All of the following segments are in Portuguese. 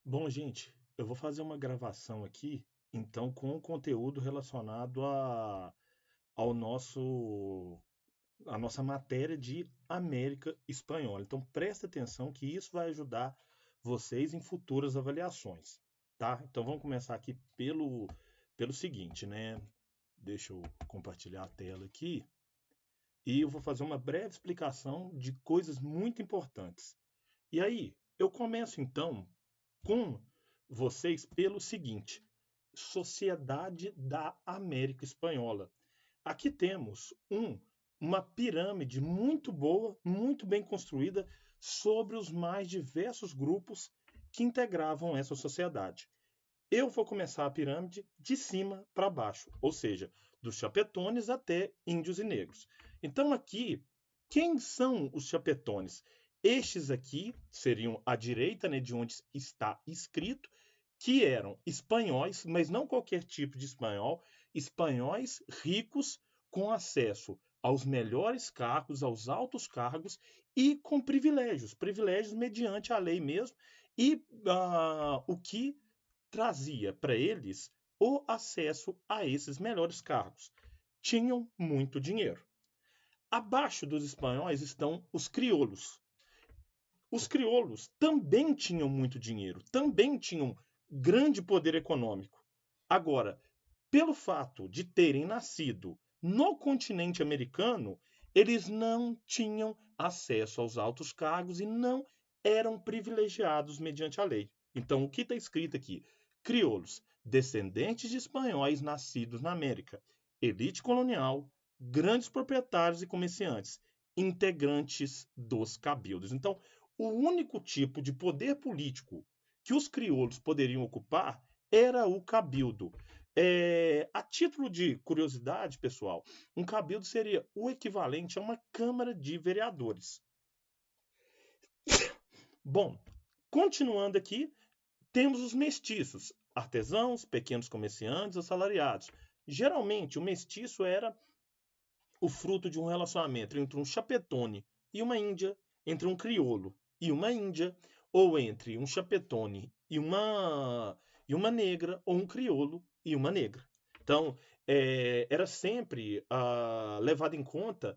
Bom, gente, eu vou fazer uma gravação aqui, então, com o conteúdo relacionado ao à nossa matéria de América Espanhola. Então, presta atenção que isso vai ajudar vocês em futuras avaliações, tá? Então, vamos começar aqui pelo seguinte, né? Deixa eu compartilhar a tela aqui e eu vou fazer uma breve explicação de coisas muito importantes. E aí, eu começo então com vocês pelo seguinte: Sociedade da América Espanhola. Aqui temos uma pirâmide muito boa, muito bem construída sobre os mais diversos grupos que integravam essa sociedade. Eu vou começar a pirâmide de cima para baixo, ou seja, dos chapetones até índios e negros. Então aqui, quem são os chapetones? Estes aqui seriam à direita, né, de onde está escrito, que eram espanhóis, mas não qualquer tipo de espanhol, espanhóis ricos com acesso aos melhores cargos, aos altos cargos e com privilégios, privilégios mediante a lei mesmo, e o que trazia para eles o acesso a esses melhores cargos. Tinham muito dinheiro. Abaixo dos espanhóis estão os crioulos. Os crioulos também tinham muito dinheiro, também tinham grande poder econômico. Agora, pelo fato de terem nascido no continente americano, eles não tinham acesso aos altos cargos e não eram privilegiados mediante a lei. Então, o que está escrito aqui? Crioulos, descendentes de espanhóis nascidos na América, elite colonial, grandes proprietários e comerciantes, integrantes dos cabildos. Então, o único tipo de poder político que os crioulos poderiam ocupar era o cabildo. A título de curiosidade, pessoal, um cabildo seria o equivalente a uma Câmara de Vereadores. Bom, continuando aqui, temos os mestiços, artesãos, pequenos comerciantes, assalariados. Geralmente, o mestiço era o fruto de um relacionamento entre um chapetone e uma índia, entre um crioulo e uma índia, ou entre um chapetone e uma negra, ou um crioulo e uma negra. Então, era sempre levado em conta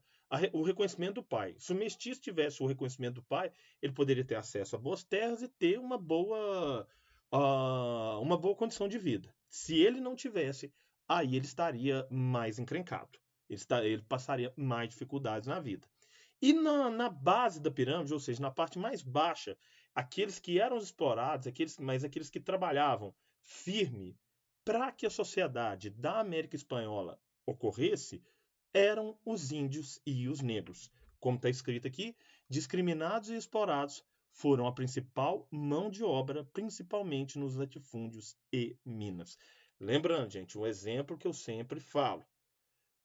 o reconhecimento do pai. Se o mestiço tivesse o reconhecimento do pai, ele poderia ter acesso a boas terras e ter uma boa condição de vida. Se ele não tivesse, aí ele estaria mais encrencado. Ele passaria mais dificuldades na vida. E na base da pirâmide, ou seja, na parte mais baixa, aqueles que eram explorados, mas aqueles que trabalhavam firme para que a sociedade da América Espanhola ocorresse, eram os índios e os negros. Como está escrito aqui, discriminados e explorados foram a principal mão de obra, principalmente nos latifúndios e minas. Lembrando, gente, um exemplo que eu sempre falo.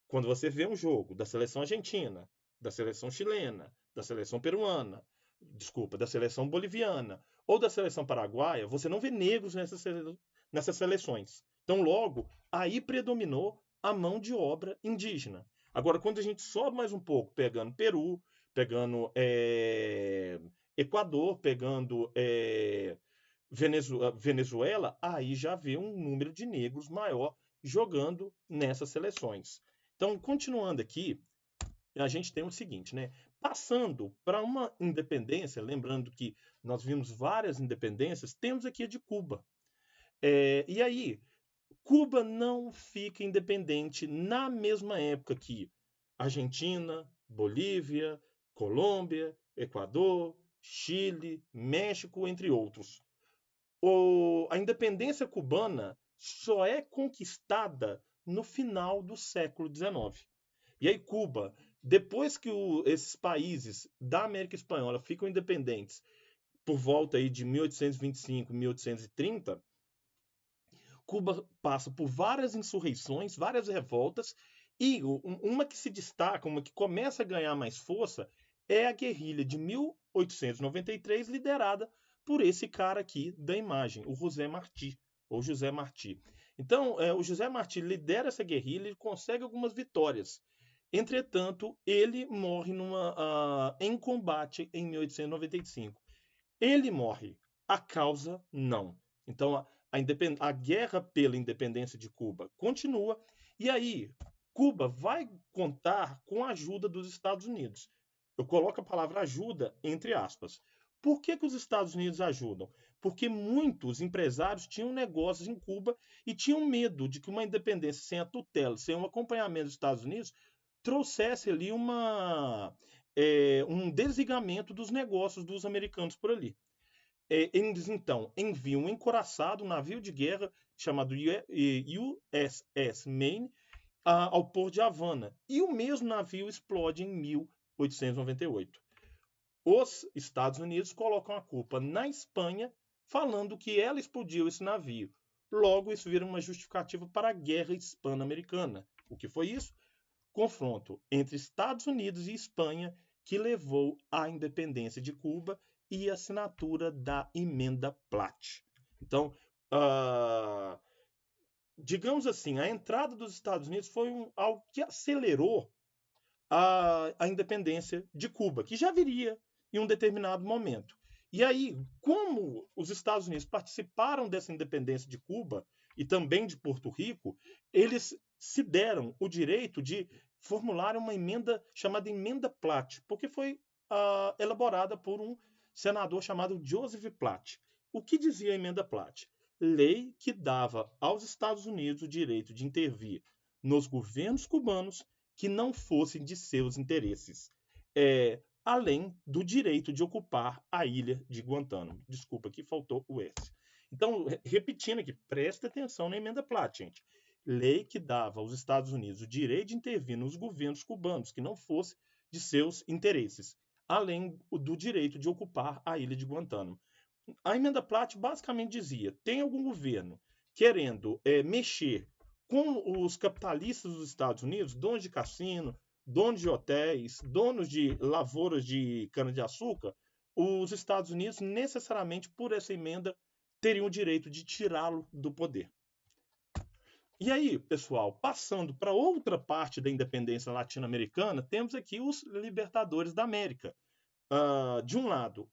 Quando você vê um jogo da seleção argentina, da seleção chilena, da seleção peruana, desculpa, da seleção boliviana ou da seleção paraguaia, você não vê negros nessas seleções. Então, logo, aí predominou a mão de obra indígena. Agora, quando a gente sobe mais um pouco, pegando Peru, pegando Equador, pegando Venezuela, aí já vê um número de negros maior jogando nessas seleções. Então, continuando aqui, a gente tem o seguinte, né? Passando para uma independência, lembrando que nós vimos várias independências, temos aqui a de Cuba. E aí, Cuba não fica independente na mesma época que Argentina, Bolívia, Colômbia, Equador, Chile, México, entre outros. A independência cubana só é conquistada no final do século XIX. E aí, Cuba, depois que esses países da América Espanhola ficam independentes por volta aí de 1825, 1830, Cuba passa por várias insurreições, várias revoltas, e uma que se destaca, uma que começa a ganhar mais força, é a guerrilha de 1893, liderada por esse cara aqui da imagem, o José Martí, ou José Martí. Então, o José Martí lidera essa guerrilha e consegue algumas vitórias. Entretanto, ele morre em combate em 1895. Ele morre a causa não. Então, a guerra pela independência de Cuba continua, e aí Cuba vai contar com a ajuda dos Estados Unidos. Eu coloco a palavra ajuda entre aspas. Por que, que os Estados Unidos ajudam? Porque muitos empresários tinham negócios em Cuba e tinham medo de que uma independência sem a tutela, sem um acompanhamento dos Estados Unidos, trouxesse ali um desligamento dos negócios dos americanos por ali. Eles então enviam um encouraçado, um navio de guerra chamado USS Maine, ao porto de Havana. E o mesmo navio explode em 1898. Os Estados Unidos colocam a culpa na Espanha, falando que ela explodiu esse navio. Logo, isso vira uma justificativa para a Guerra Hispano-Americana. O que foi isso? Confronto entre Estados Unidos e Espanha que levou à independência de Cuba e a assinatura da Emenda Platt. Então, digamos assim, a entrada dos Estados Unidos foi algo que acelerou a independência de Cuba, que já viria em um determinado momento. E aí, como os Estados Unidos participaram dessa independência de Cuba e também de Porto Rico, eles se deram o direito de formular uma emenda chamada Emenda Platt, porque foi elaborada por um senador chamado Joseph Platt. O que dizia a Emenda Platt? Lei que dava aos Estados Unidos o direito de intervir nos governos cubanos que não fossem de seus interesses, além do direito de ocupar a ilha de Guantánamo. Desculpa, aqui faltou o S. Então, repetindo aqui, presta atenção na Emenda Platt, gente. Lei que dava aos Estados Unidos o direito de intervir nos governos cubanos que não fosse de seus interesses, além do direito de ocupar a ilha de Guantánamo. A Emenda Platt basicamente dizia: tem algum governo querendo mexer com os capitalistas dos Estados Unidos, donos de cassino, donos de hotéis, donos de lavouras de cana-de-açúcar, os Estados Unidos necessariamente, por essa emenda, teriam o direito de tirá-lo do poder. E aí, pessoal, passando para outra parte da independência latino-americana, temos aqui os libertadores da América. De um lado,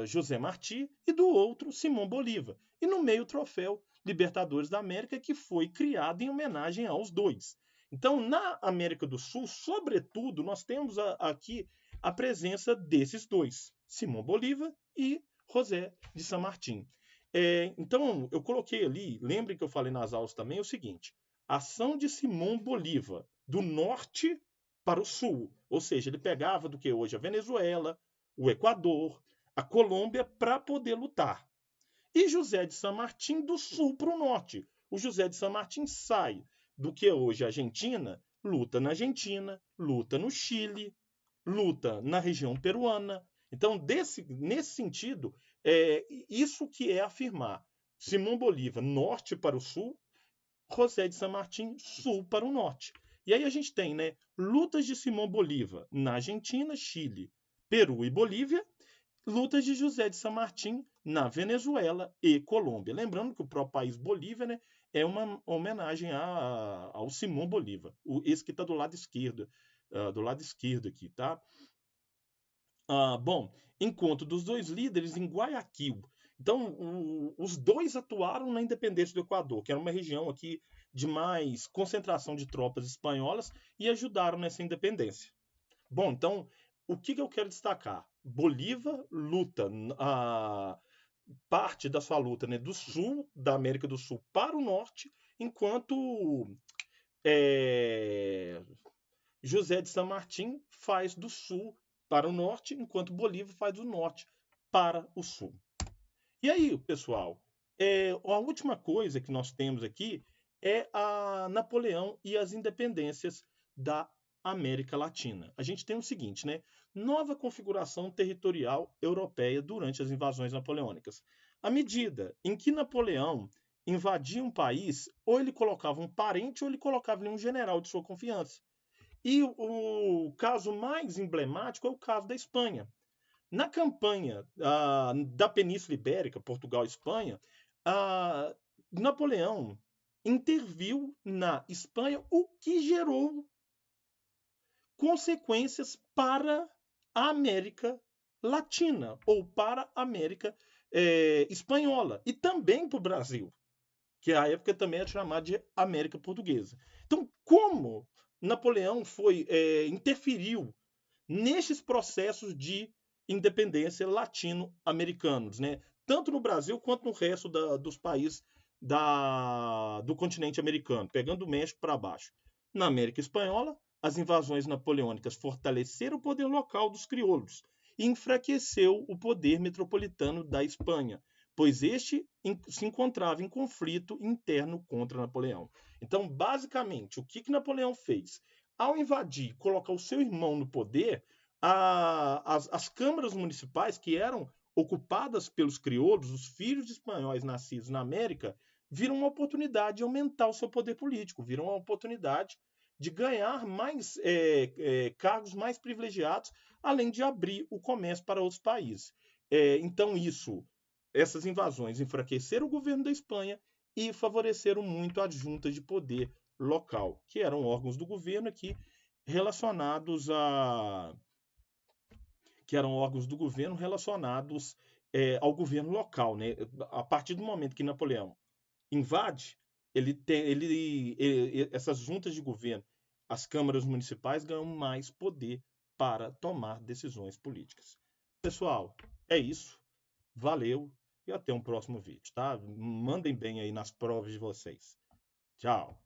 José Martí e do outro, Simão Bolívar. E no meio, o troféu Libertadores da América, que foi criado em homenagem aos dois. Então, na América do Sul, sobretudo, nós temos aqui a presença desses dois, Simão Bolívar e José de San Martín. Então, eu coloquei ali, lembre que eu falei nas aulas também, o seguinte: ação de Simão Bolívar, do norte para o sul, ou seja, ele pegava do que hoje a Venezuela, o Equador, a Colômbia, para poder lutar. E José de San Martín do sul para o norte. O José de San Martín sai do que hoje a Argentina, luta na Argentina, luta no Chile, luta na região peruana. Então, nesse sentido, isso que é afirmar Simão Bolívar, norte para o sul, José de San Martín, sul para o norte. E aí a gente tem, né, lutas de Simão Bolívar na Argentina, Chile, Peru e Bolívia, lutas de José de San Martín na Venezuela e Colômbia. Lembrando que o próprio país Bolívia, né, é uma homenagem ao Simão Bolívar, esse que está do lado esquerdo aqui, tá? Bom, encontro dos dois líderes em Guayaquil. Então, os dois atuaram na independência do Equador, que era uma região aqui de mais concentração de tropas espanholas, e ajudaram nessa independência. Bom, então, o que eu quero destacar? Bolívar luta, parte da sua luta, né, do sul, da América do Sul para o norte, enquanto José de San Martín faz do sul para o norte, enquanto Bolívar faz do norte para o sul. E aí, pessoal, a última coisa que nós temos aqui é a Napoleão e as independências da América Latina. A gente tem o seguinte, né? Nova configuração territorial europeia durante as invasões napoleônicas. À medida em que Napoleão invadia um país, ou ele colocava um parente ou ele colocava um general de sua confiança. E o caso mais emblemático é o caso da Espanha. Na campanha da Península Ibérica, Portugal e Espanha, Napoleão interviu na Espanha, o que gerou consequências para a América Latina ou para a América espanhola e também para o Brasil, que à época também era chamada de América Portuguesa. Então, como Napoleão interferiu nesses processos de independência latino-americanos, né? Tanto no Brasil quanto no resto dos países do continente americano, pegando o México para baixo. Na América Espanhola, as invasões napoleônicas fortaleceram o poder local dos crioulos e enfraqueceu o poder metropolitano da Espanha, pois este se encontrava em conflito interno contra Napoleão. Então, basicamente, o que Napoleão fez? Ao invadir e colocar o seu irmão no poder, as câmaras municipais, que eram ocupadas pelos crioulos, os filhos de espanhóis nascidos na América, viram uma oportunidade de aumentar o seu poder político, viram uma oportunidade de ganhar mais cargos mais privilegiados, além de abrir o comércio para outros países. Então, essas invasões enfraqueceram o governo da Espanha e favoreceram muito as juntas de poder local, que eram órgãos do governo aqui relacionados a que eram órgãos do governo relacionados ao governo local, né? A partir do momento que Napoleão invade, essas juntas de governo, as câmaras municipais ganham mais poder para tomar decisões políticas. Pessoal, é isso. Valeu e até um próximo vídeo, tá? Mandem bem aí nas provas de vocês. Tchau.